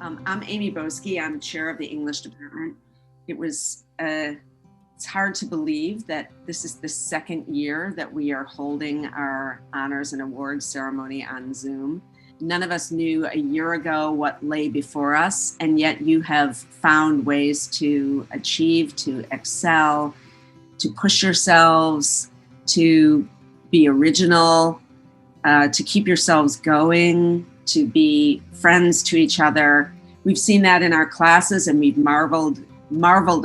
I'm Amy Boski. I'm chair of the English department. It's hard to believe that this is the second year that we are holding our honors and awards ceremony on Zoom. None of us knew a year ago what lay before us, and yet you have found ways to achieve, to excel, to push yourselves, to be original, to keep yourselves going, to be friends to each other. We've seen that in our classes, and we've marveled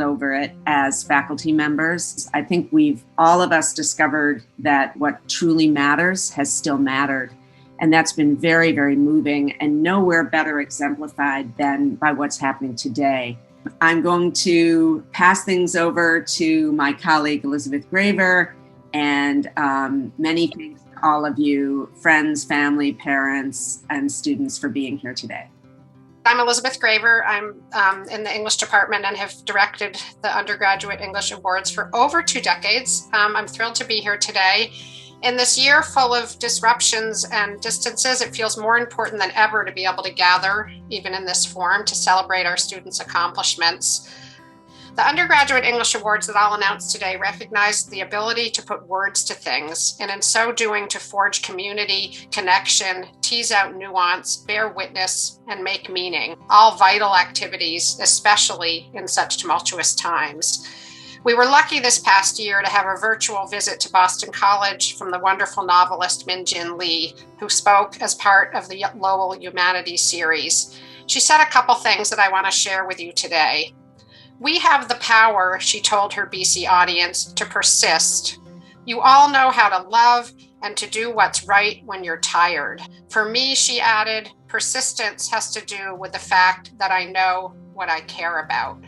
over it as faculty members. I think all of us discovered that what truly matters has still mattered. And that's been very, very moving, and nowhere better exemplified than by what's happening today. I'm going to pass things over to my colleague, Elizabeth Graver, and many thanks to all of you, friends, family, parents, and students for being here today. I'm Elizabeth Graver. I'm in the English department and have directed the undergraduate English awards for over 2 decades. I'm thrilled to be here today. In this year full of disruptions and distances, it feels more important than ever to be able to gather, even in this forum, to celebrate our students' accomplishments. The undergraduate English awards that I'll announce today recognize the ability to put words to things, and in so doing to forge community, connection, tease out nuance, bear witness, and make meaning, all vital activities, especially in such tumultuous times. We were lucky this past year to have a virtual visit to Boston College from the wonderful novelist Min-Jin Lee, who spoke as part of the Lowell Humanities series. She said a couple things that I want to share with you today. We have the power, she told her BC audience, to persist. You all know how to love and to do what's right when you're tired. For me, she added, persistence has to do with the fact that I know what I care about.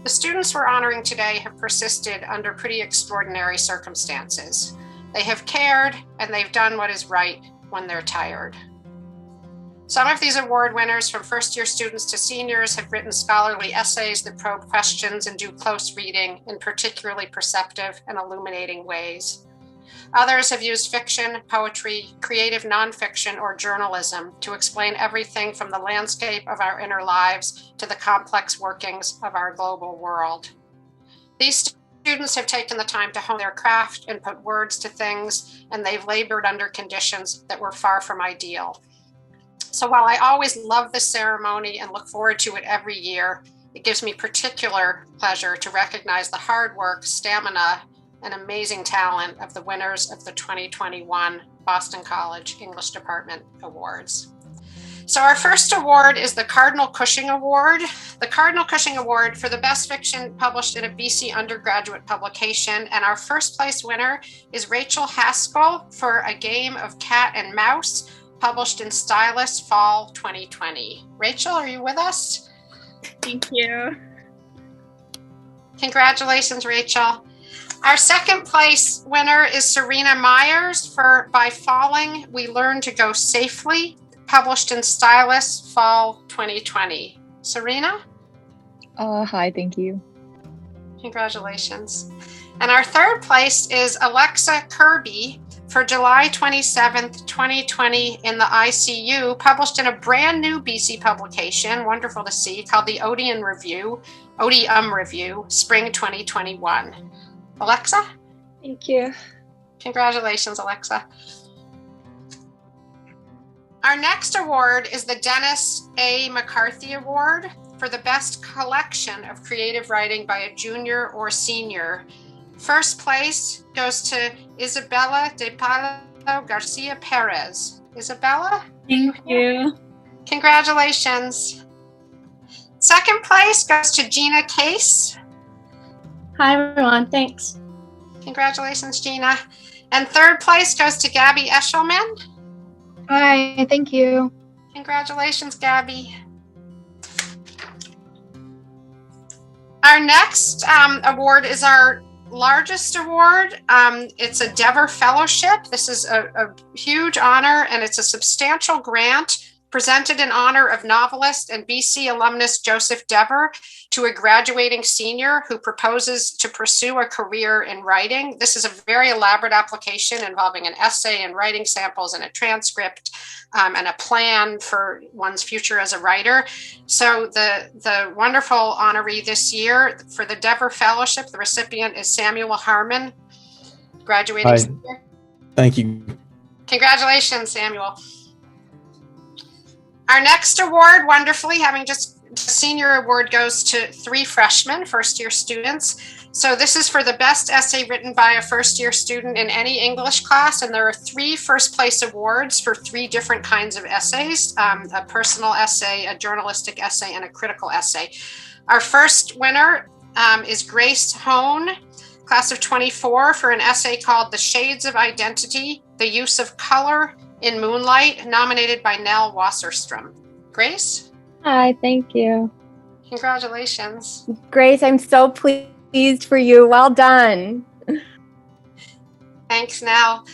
The students we're honoring today have persisted under pretty extraordinary circumstances. They have cared, and they've done what is right when they're tired. Some of these award winners, from first-year students to seniors, have written scholarly essays that probe questions and do close reading in particularly perceptive and illuminating ways. Others have used fiction, poetry, creative nonfiction, or journalism to explain everything from the landscape of our inner lives to the complex workings of our global world. These students have taken the time to hone their craft and put words to things, and they've labored under conditions that were far from ideal. So while I always love this ceremony and look forward to it every year, it gives me particular pleasure to recognize the hard work, stamina, and amazing talent of the winners of the 2021 Boston College English Department Awards. So our first award is the Cardinal Cushing Award. The Cardinal Cushing Award for the best fiction published in a BC undergraduate publication. And our first place winner is Rachel Haskell for A Game of Cat and Mouse, published in Stylus Fall 2020. Rachel, are you with us? Thank you. Congratulations, Rachel. Our second place winner is Serena Myers for By Falling, We Learn to Go Safely, published in Stylus Fall 2020. Serena? Hi, thank you. Congratulations. And our third place is Alexa Kirby for July 27th, 2020 in the ICU, published in a brand new BC publication, wonderful to see, called the Odium Review, Spring 2021. Alexa? Thank you. Congratulations, Alexa. Our next award is the Dennis A. McCarthy Award for the best collection of creative writing by a junior or senior. First place goes to Isabella de Palo Garcia Perez. Isabella? Thank you. Congratulations. Second place goes to Gina Case. Hi, everyone. Thanks. Congratulations, Gina. And third place goes to Gabby Eshelman. Hi, thank you. Congratulations, Gabby. Our next award is our largest award. It's a Dever Fellowship. This is a huge honor, and it's a substantial grant presented in honor of novelist and BC alumnus Joseph Dever to a graduating senior who proposes to pursue a career in writing. This is a very elaborate application involving an essay and writing samples and a transcript and a plan for one's future as a writer. So the wonderful honoree this year for the Dever Fellowship, the recipient is Samuel Harmon, graduating senior. Thank you. Congratulations, Samuel. Our next award, wonderfully, having just senior award, goes to 3 freshmen, first-year students. So this is for the best essay written by a first-year student in any English class, and there are 3 first-place awards for 3 different kinds of essays, a personal essay, a journalistic essay, and a critical essay. Our first winner is Grace Hone, class of 24, for an essay called The Shades of Identity, The Use of Color in Moonlight, nominated by Nell Wasserstrom. Grace? Hi, thank you. Congratulations. Grace, I'm so pleased for you. Well done. Thanks, Nell.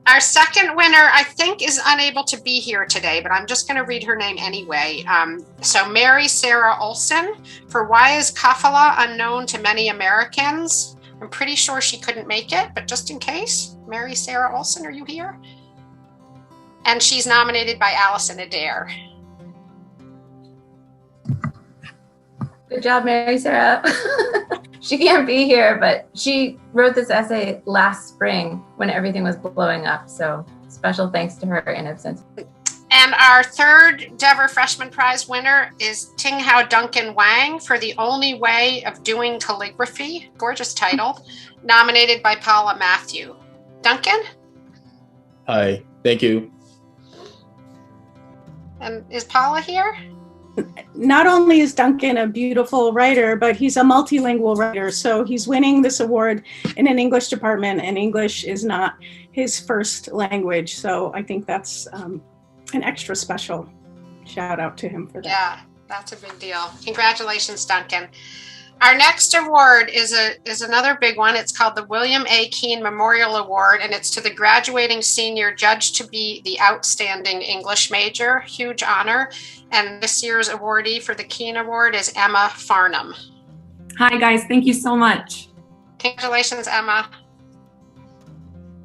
Our second winner, I think, is unable to be here today, but I'm just going to read her name anyway. So Mary Sarah Olson for Why is Kafala Unknown to Many Americans? I'm pretty sure she couldn't make it, but just in case, Mary Sarah Olson, are you here? And she's nominated by Allison Adair. Good job, Mary Sarah. She can't be here, but she wrote this essay last spring when everything was blowing up. So special thanks to her in absence. And our third Dever Freshman Prize winner is Ting Hao Duncan Wang for The Only Way of Doing Calligraphy, gorgeous title, nominated by Paula Matthew. Duncan? Hi, thank you. And is Paula here? Not only is Duncan a beautiful writer, but he's a multilingual writer. So he's winning this award in an English department, and English is not his first language. So I think that's an extra special shout out to him for that. Yeah, that's a big deal. Congratulations, Duncan. Our next award is another big one. It's called the William A. Keene Memorial Award, and it's to the graduating senior judged to be the outstanding English major. Huge honor. And this year's awardee for the Keene Award is Emma Farnham. Hi, guys. Thank you so much. Congratulations, Emma.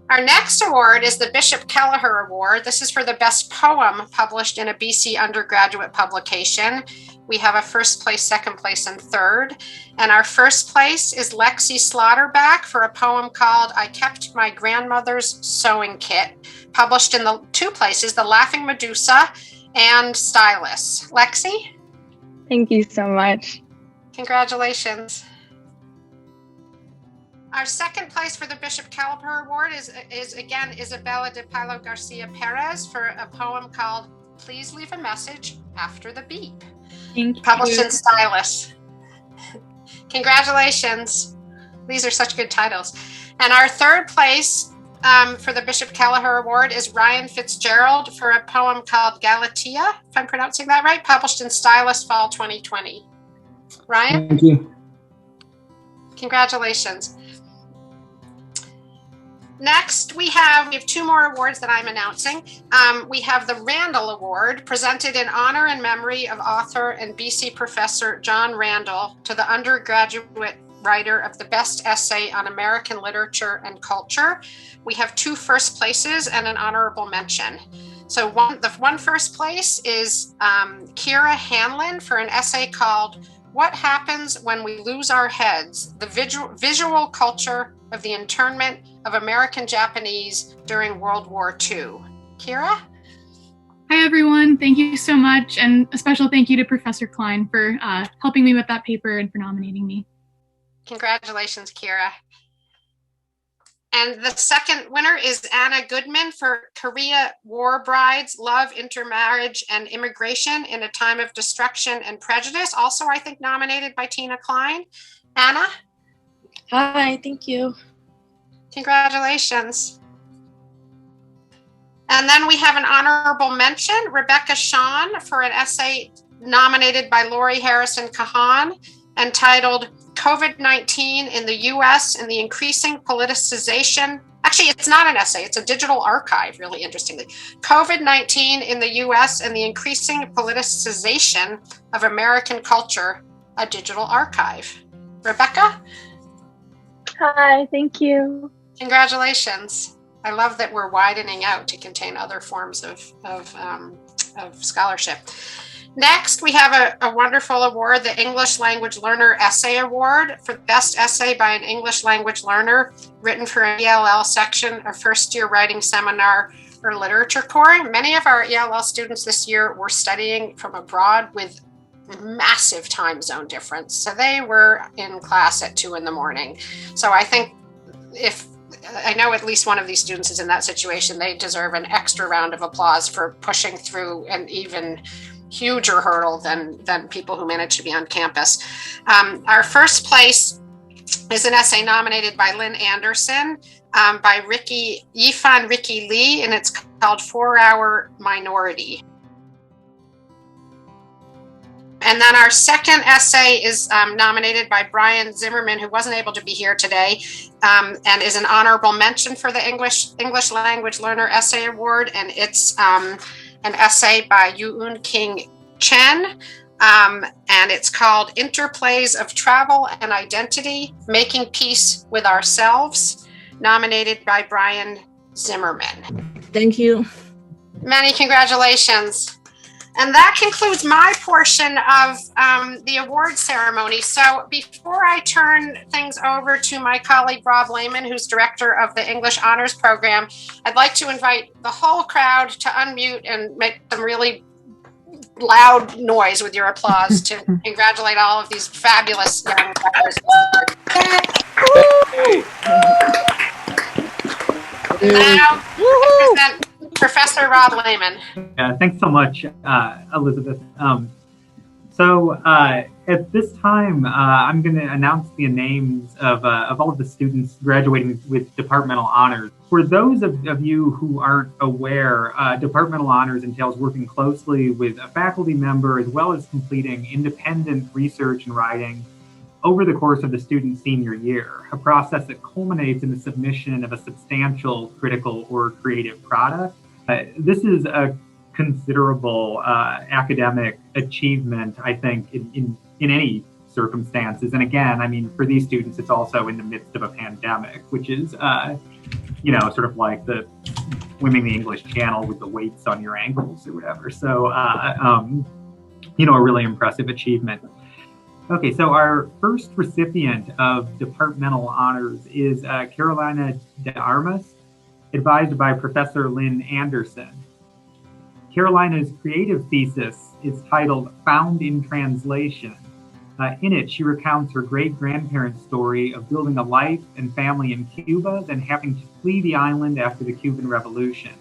Our next award is the Bishop Kelleher Award. This is for the best poem published in a BC undergraduate publication. We have a first place, second place, and third. And our first place is Lexi Slaughterback for a poem called I Kept My Grandmother's Sewing Kit, published in the 2 places, The Laughing Medusa and Stylus. Lexi? Thank you so much. Congratulations. Our second place for the Bishop Kelleher Award is again Isabella de Palo Garcia Perez for a poem called Please Leave a Message After the Beep, published in Stylus. Congratulations. These are such good titles. And our third place for the Bishop Kelleher Award is Ryan Fitzgerald for a poem called Galatea, if I'm pronouncing that right, published in Stylus Fall 2020. Ryan? Thank you. Congratulations. Next, we have 2 more awards that I'm announcing. We have the Randall Award, presented in honor and memory of author and BC professor John Randall to the undergraduate writer of the best essay on American literature and culture. We have 2 first places and an honorable mention. So the one first place is Kira Hanlon for an essay called What Happens When We Lose Our Heads? The Visual Culture of the Internment of American Japanese During World War II. Kira? Hi, everyone. Thank you so much. And a special thank you to Professor Klein for helping me with that paper and for nominating me. Congratulations, Kira. And the second winner is Anna Goodman for Korea War Brides, Love, Intermarriage, and Immigration in a Time of Destruction and Prejudice, also, I think, nominated by Tina Klein. Anna? Hi, thank you. Congratulations. And then we have an honorable mention, Rebecca Shawn, for an essay nominated by Lori Harrison Kahan, entitled COVID-19 in the US and the increasing politicization. Actually, it's not an essay, it's a digital archive, really interestingly. COVID-19 in the US and the increasing politicization of American culture, a digital archive. Rebecca? Hi, thank you. Congratulations. I love that we're widening out to contain other forms of scholarship. Next, we have a wonderful award, the English Language Learner Essay Award for Best Essay by an English Language Learner, written for an ELL section, a first-year writing seminar, or literature core. Many of our ELL students this year were studying from abroad with massive time zone difference. So they were in class at 2 a.m. So I think if I know at least one of these students is in that situation, they deserve an extra round of applause for pushing through an even huger hurdle than people who manage to be on campus. Our first place is an essay nominated by Lynn Anderson, by Yifan Ricky Lee, and it's called 4-Hour Minority. And then our second essay is nominated by Brian Zimmerman, who wasn't able to be here today, and is an honorable mention for the English Language Learner Essay Award. And it's an essay by Yoon King Chen, and it's called Interplays of Travel and Identity, Making Peace with Ourselves, nominated by Brian Zimmerman. Thank you. Many congratulations. And that concludes my portion of the award ceremony. So before I turn things over to my colleague, Rob Lehman, who's director of the English Honors Program, I'd like to invite the whole crowd to unmute and make some really loud noise with your applause to congratulate all of these fabulous young writers. Now, I present Professor Rob Lehman. Thanks so much, Elizabeth. So at this time, I'm going to announce the names of all of the students graduating with departmental honors. For those of you who aren't aware, departmental honors entails working closely with a faculty member as well as completing independent research and writing over the course of the student's senior year, a process that culminates in the submission of a substantial critical or creative product. This is a considerable academic achievement, I think, in any circumstances. And again, I mean, for these students, it's also in the midst of a pandemic, which is, sort of like the swimming the English Channel with the weights on your ankles or whatever. So, a really impressive achievement. Okay, so our first recipient of departmental honors is Carolina de Armas, advised by Professor Lynn Anderson. Carolina's creative thesis is titled Found in Translation. In it, she recounts her great-grandparents' story of building a life and family in Cuba, then having to flee the island after the Cuban Revolution.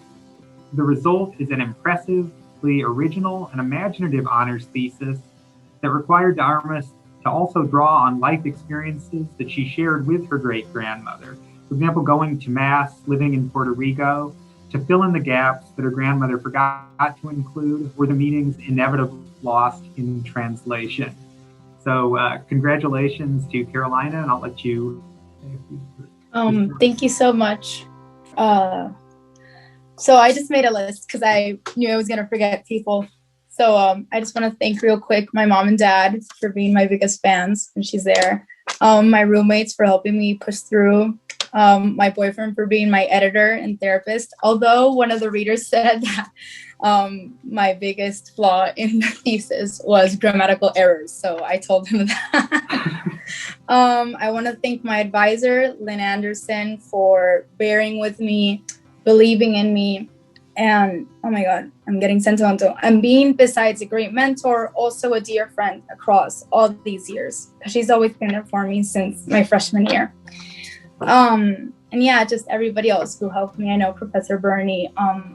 The result is an impressively original and imaginative honors thesis that required de Armas to also draw on life experiences that she shared with her great-grandmother. For example, going to Mass, living in Puerto Rico, to fill in the gaps that her grandmother forgot to include or the meanings inevitably lost in translation. So congratulations to Carolina, and I'll let you. Thank you so much. So I just made a list because I knew I was going to forget people. So I just want to thank real quick my mom and dad for being my biggest fans, and she's there. My roommates for helping me push through. My boyfriend for being my editor and therapist. Although one of the readers said that my biggest flaw in the thesis was grammatical errors. So I told him that. I want to thank my advisor, Lynn Anderson, for bearing with me, believing in me, and oh my God, I'm getting sentimental. And being, besides a great mentor, also a dear friend across all these years. She's always been there for me since my freshman year. And yeah, just everybody else who helped me. I know Professor Burney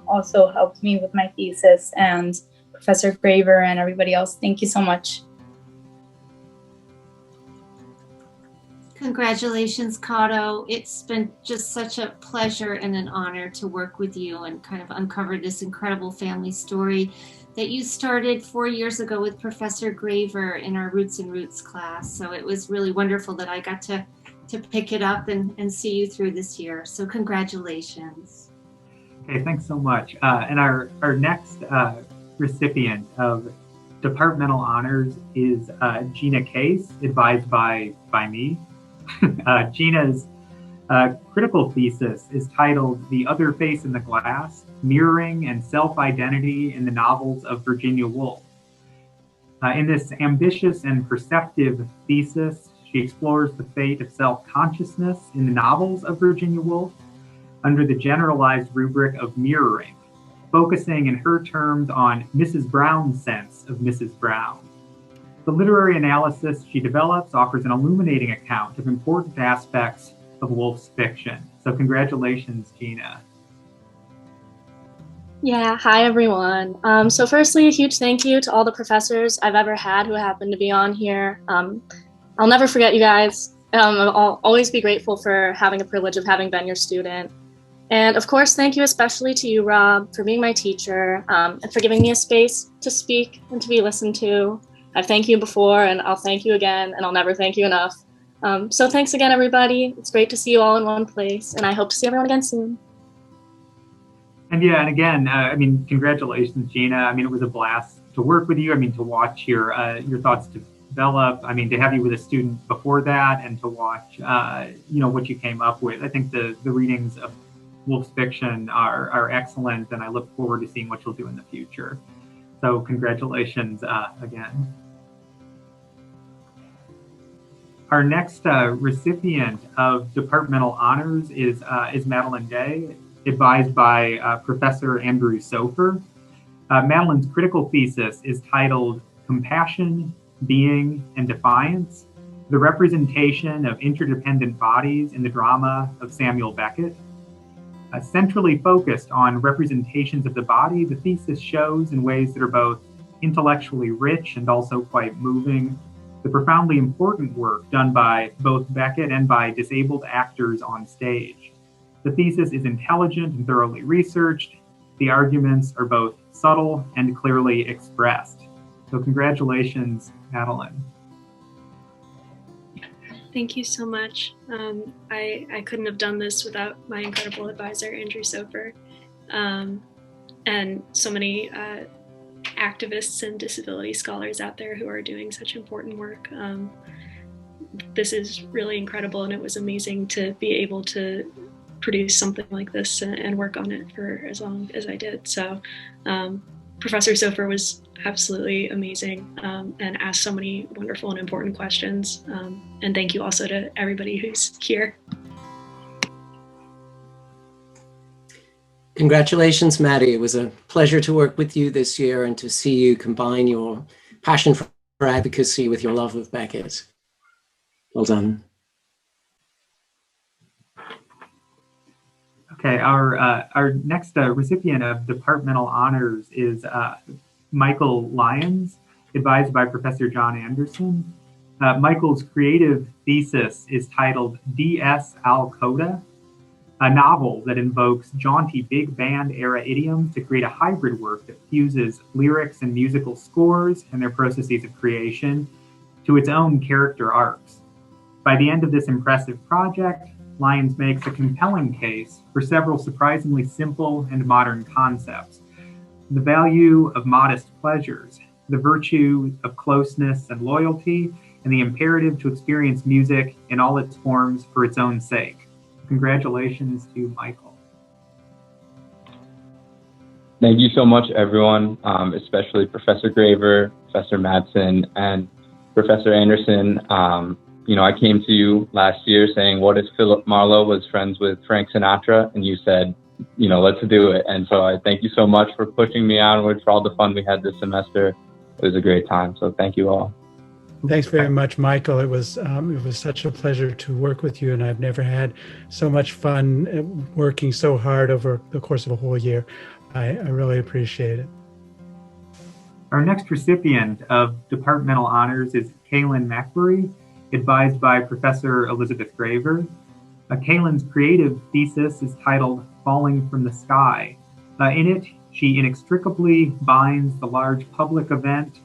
also helped me with my thesis, and Professor Graver and everybody else. Thank you so much. Congratulations, Kato. It's been just such a pleasure and an honor to work with you and kind of uncover this incredible family story that you started 4 years ago with Professor Graver in our Roots and Roots class. So it was really wonderful that I got to pick it up and see you through this year. So congratulations. Okay, thanks so much. And our next recipient of departmental honors is Gina Case, advised by me. Gina's critical thesis is titled The Other Face in the Glass, Mirroring and Self-Identity in the Novels of Virginia Woolf. In this ambitious and perceptive thesis, she explores the fate of self-consciousness in the novels of Virginia Woolf under the generalized rubric of mirroring, focusing in her terms on Mrs. Brown's sense of Mrs. Brown. The literary analysis she develops offers an illuminating account of important aspects of Woolf's fiction. So congratulations, Gina. Yeah, hi everyone. So firstly, a huge thank you to all the professors I've ever had who happened to be on here. I'll never forget you guys. I'll always be grateful for having the privilege of having been your student. And of course, thank you especially to you, Rob, for being my teacher and for giving me a space to speak and to be listened to. I've thanked you before and I'll thank you again and I'll never thank you enough. So thanks again, everybody. It's great to see you all in one place and I hope to see everyone again soon. And yeah, and again, I mean, congratulations, Gina. I mean, it was a blast to work with you. I mean, to watch your thoughts develop. I mean, to have you with a student before that and to watch, what you came up with. I think the readings of Woolf's fiction are excellent, and I look forward to seeing what you'll do in the future. So congratulations again. Our next recipient of departmental honors is Madeline Day, advised by Professor Andrew Sofer. Madeline's critical thesis is titled Compassion, Being, and Defiance, the Representation of Interdependent Bodies in the Drama of Samuel Beckett. Centrally focused on representations of the body, the thesis shows in ways that are both intellectually rich and also quite moving the profoundly important work done by both Beckett and by disabled actors on stage. The thesis is intelligent and thoroughly researched. The arguments are both subtle and clearly expressed. So congratulations, Madeline. Thank you so much. I couldn't have done this without my incredible advisor, Andrew Sofer, and so many activists and disability scholars out there who are doing such important work. This is really incredible, and it was amazing to be able to produce something like this and work on it for as long as I did. So Professor Sofer was absolutely amazing and asked so many wonderful and important questions. And thank you also to everybody who's here. Congratulations, Maddie. It was a pleasure to work with you this year and to see you combine your passion for advocacy with your love of Beckett. Well done. Okay, our next recipient of departmental honors is Michael Lyons, advised by Professor John Anderson. Michael's creative thesis is titled D.S. Al-Coda, a novel that invokes jaunty big band era idioms to create a hybrid work that fuses lyrics and musical scores and their processes of creation to its own character arcs. By the end of this impressive project, Lyons makes a compelling case for several surprisingly simple and modern concepts. The value of modest pleasures, the virtue of closeness and loyalty, and the imperative to experience music in all its forms for its own sake. Congratulations to Michael. Thank you so much, everyone, especially Professor Graver, Professor Madsen, and Professor Anderson. I came to you last year saying, what if Philip Marlowe was friends with Frank Sinatra? And you said, let's do it. And so I thank you so much for pushing me onward, for all the fun we had this semester. It was a great time. So thank you all. Thanks very much, Michael. It was such a pleasure to work with you, and I've never had so much fun working so hard over the course of a whole year. I really appreciate it. Our next recipient of departmental honors is Kaylin McBury, advised by Professor Elizabeth Graver. Kaylin's creative thesis is titled Falling from the Sky. In it, she inextricably binds the large public event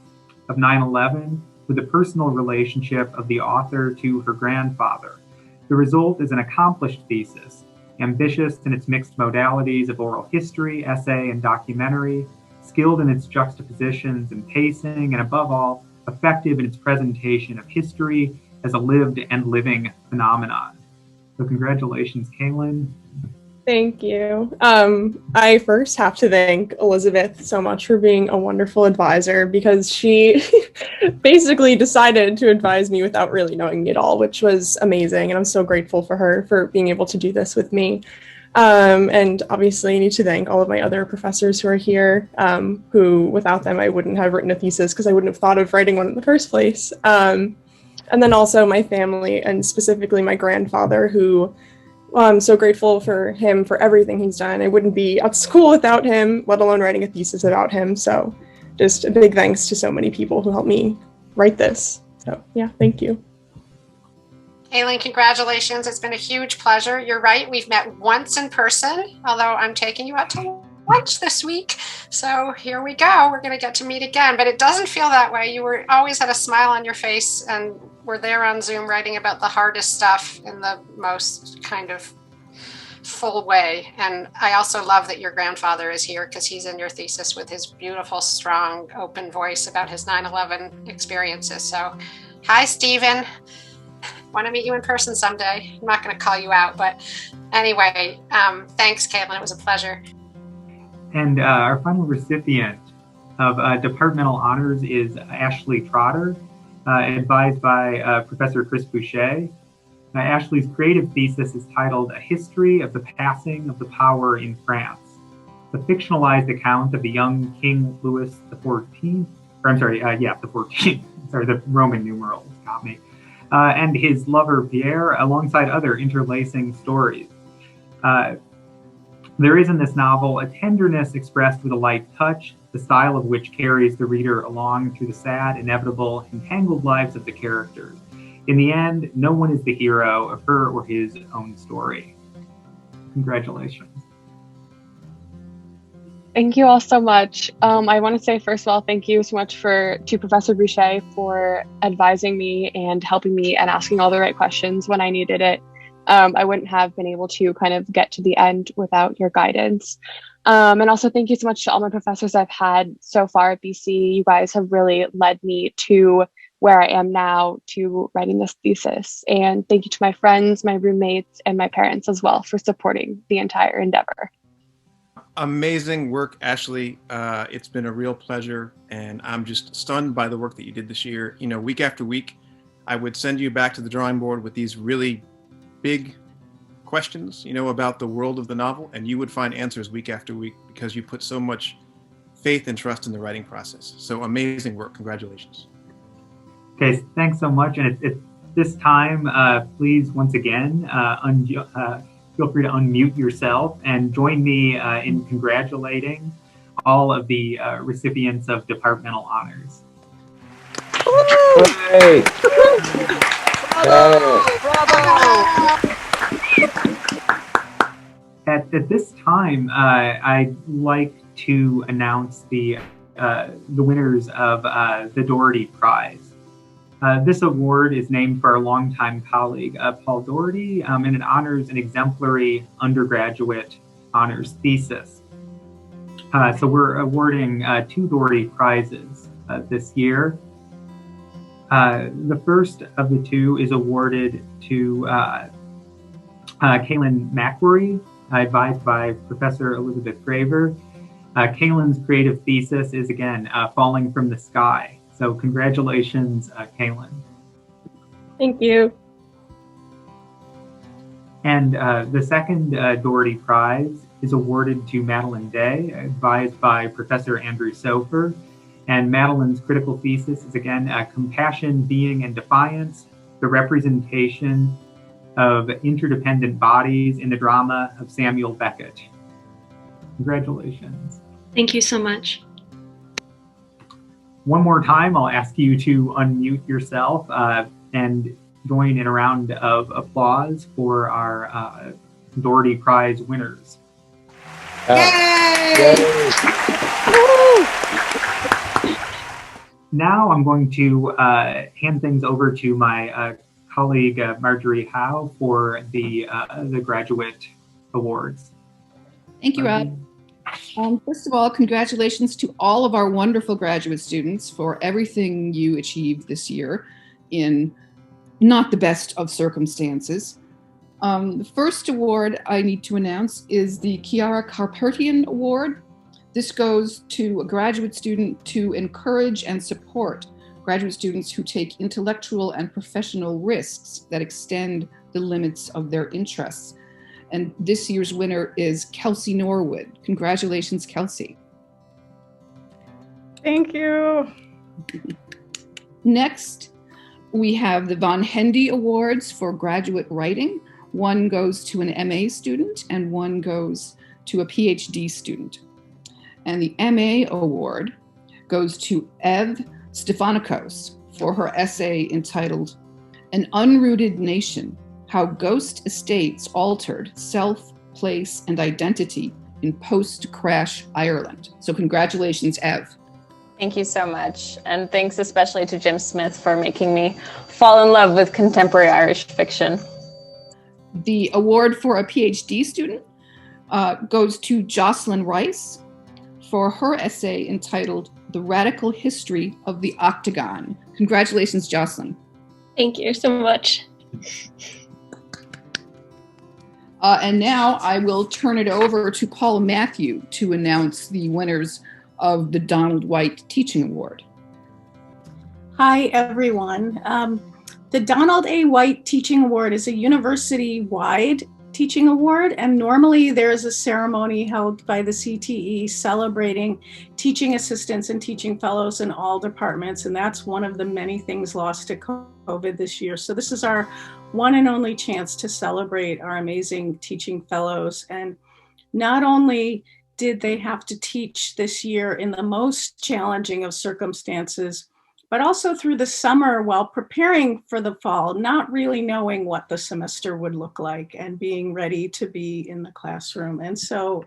of 9/11 with the personal relationship of the author to her grandfather. The result is an accomplished thesis, ambitious in its mixed modalities of oral history, essay, and documentary, skilled in its juxtapositions and pacing, and above all, effective in its presentation of history as a lived and living phenomenon. So congratulations, Kaylin. Thank you. I first have to thank Elizabeth so much for being a wonderful advisor, because she basically decided to advise me without really knowing me at all, which was amazing. And I'm so grateful for her for being able to do this with me. And obviously I need to thank all of my other professors who are here, who without them I wouldn't have written a thesis because I wouldn't have thought of writing one in the first place. And then also my family, and specifically my grandfather, who I'm so grateful for him for everything he's done. I wouldn't be at school without him, let alone writing a thesis about him. So just a big thanks to so many people who helped me write this. So yeah, thank you. Aileen, congratulations. It's been a huge pleasure. You're right, we've met once in person, although I'm taking you out to lunch this week. So here we go. We're going to get to meet again, but it doesn't feel that way. You always had a smile on your face, and we're there on Zoom writing about the hardest stuff in the most kind of full way. And I also love that your grandfather is here, because he's in your thesis with his beautiful, strong, open voice about his 9/11 experiences. So hi, Stephen. Want to meet you in person someday. I'm not going to call you out, but anyway, thanks, Caitlin. It was a pleasure. And our final recipient of departmental honors is Ashley Trotter, advised by Professor Chris Boucher. Ashley's creative thesis is titled A History of the Passing of the Power in France, the fictionalized account of the young King Louis XIV, the Roman numerals got me, and his lover Pierre, alongside other interlacing stories. There is in this novel a tenderness expressed with a light touch, the style of which carries the reader along through the sad, inevitable, entangled lives of the characters. In the end, no one is the hero of her or his own story. Congratulations. Thank you all so much. I want to say, first of all, thank you so much to Professor Boucher for advising me and helping me and asking all the right questions when I needed it. I wouldn't have been able to kind of get to the end without your guidance. And also thank you so much to all my professors I've had so far at BC. You guys have really led me to where I am now, to writing this thesis. And thank you to my friends, my roommates, and my parents as well for supporting the entire endeavor. Amazing work, Ashley. It's been a real pleasure, and I'm just stunned by the work that you did this year. You know, week after week, I would send you back to the drawing board with these really big questions, you know, about the world of the novel, and you would find answers week after week because you put so much faith and trust in the writing process. So amazing work. Congratulations. Okay, thanks so much. And at this time, please, once again, feel free to unmute yourself and join me in congratulating all of the recipients of departmental honors. Hey. At this time, I'd like to announce the winners of the Doherty Prize. This award is named for our longtime colleague, Paul Doherty, and it honors an exemplary undergraduate honors thesis. So we're awarding 2 Doherty Prizes this year. The first of the 2 is awarded to Kaylin McQuarrie, advised by Professor Elizabeth Graver. Kaylin's creative thesis is, again, Falling from the Sky. So congratulations, Kaylin. Thank you. And the second Doherty Prize is awarded to Madeline Day, advised by Professor Andrew Sofer. And Madeline's critical thesis is, again, Compassion, Being, and Defiance, the representation of interdependent bodies in the drama of Samuel Beckett. Congratulations. Thank you so much. One more time, I'll ask you to unmute yourself and join in a round of applause for our Doherty Prize winners. Yay! Now I'm going to hand things over to my colleague Marjorie Howe for the graduate awards. Thank you, Rob. First of all, congratulations to all of our wonderful graduate students for everything you achieved this year in not the best of circumstances. The first award I need to announce is the Chiara Carpertian Award. This goes to a graduate student to encourage and support graduate students who take intellectual and professional risks that extend the limits of their interests. And this year's winner is Kelsey Norwood. Congratulations, Kelsey. Thank you. Next, we have the Von Hendy Awards for graduate writing. One goes to an MA student and one goes to a PhD student. And the MA award goes to Ev Stefanikos for her essay entitled An Unrooted Nation, How Ghost Estates Altered Self, Place, and Identity in Post-Crash Ireland. So congratulations, Ev. Thank you so much. And thanks especially to Jim Smith for making me fall in love with contemporary Irish fiction. The award for a PhD student goes to Jocelyn Rice for her essay entitled The Radical History of the Octagon. Congratulations, Jocelyn. Thank you so much. And now I will turn it over to Paula Matthew to announce the winners of the Donald White Teaching Award. Hi, everyone. The Donald A. White Teaching Award is a university-wide teaching award, and normally there is a ceremony held by the CTE celebrating teaching assistants and teaching fellows in all departments, and that's one of the many things lost to COVID this year. So this is our one and only chance to celebrate our amazing teaching fellows. And not only did they have to teach this year in the most challenging of circumstances, but also through the summer while preparing for the fall, not really knowing what the semester would look like and being ready to be in the classroom. And so,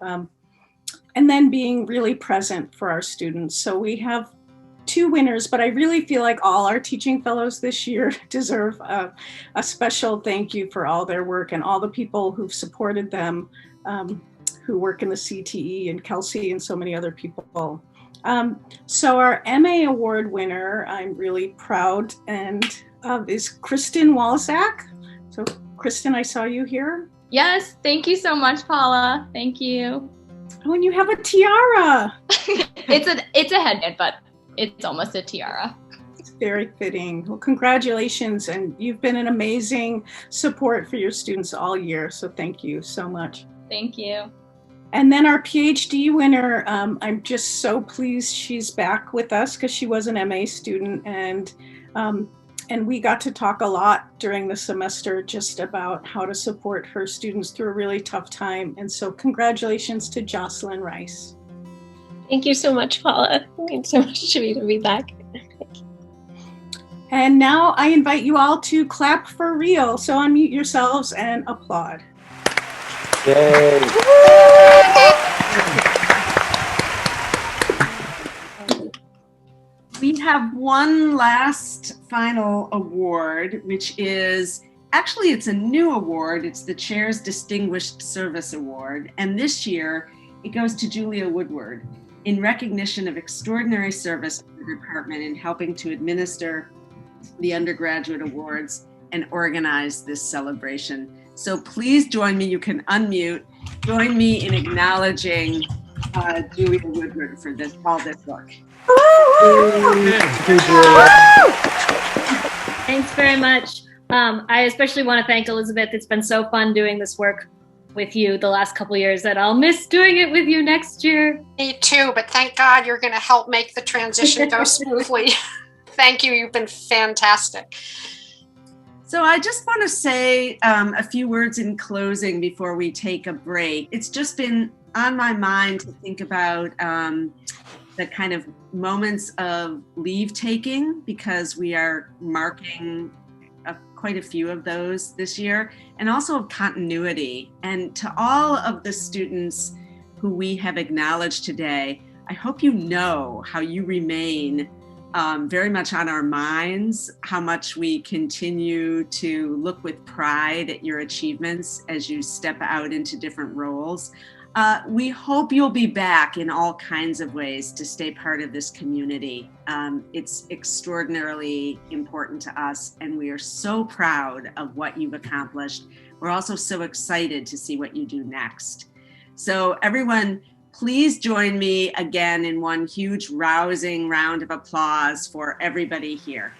and then being really present for our students. So we have two winners, but I really feel like all our teaching fellows this year deserve a special thank you for all their work and all the people who've supported them, who work in the CTE, and Kelsey and so many other people. So our MA award winner, I'm really proud is Kristen Walzak. So Kristen, I saw you here. Yes, thank you so much, Paula. Thank you. Oh, and you have a tiara. It's a headband, but it's almost a tiara. It's very fitting. Well, congratulations, and you've been an amazing support for your students all year. So thank you so much. Thank you. And then our PhD winner, I'm just so pleased she's back with us because she was an MA student, and we got to talk a lot during the semester just about how to support her students through a really tough time. And so congratulations to Jocelyn Rice. Thank you so much, Paula. It means so much to me to be back. And now I invite you all to clap for real. So unmute yourselves and applaud. Yay! We have one last final award, which is, actually it's a new award. It's the Chair's Distinguished Service Award. And this year it goes to Julia Woodward in recognition of extraordinary service of the department in helping to administer the undergraduate awards and organize this celebration. So please join me, you can unmute, join me in acknowledging Julia Woodward for all this work. Thanks very much. I especially want to thank Elizabeth. It's been so fun doing this work with you the last couple of years that I'll miss doing it with you next year. Me too, but thank God you're going to help make the transition go smoothly. Thank you. You've been fantastic. So I just want to say a few words in closing before we take a break. It's just been on my mind to think about the kind of moments of leave taking, because we are marking quite a few of those this year, and also of continuity. And to all of the students who we have acknowledged today, I hope you know how you remain very much on our minds, how much we continue to look with pride at your achievements as you step out into different roles. We hope you'll be back in all kinds of ways to stay part of this community. It's extraordinarily important to us, and we are so proud of what you've accomplished. We're also so excited to see what you do next. So everyone, please join me again in one huge rousing round of applause for everybody here.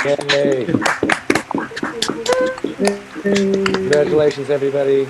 Yay. Congratulations, everybody.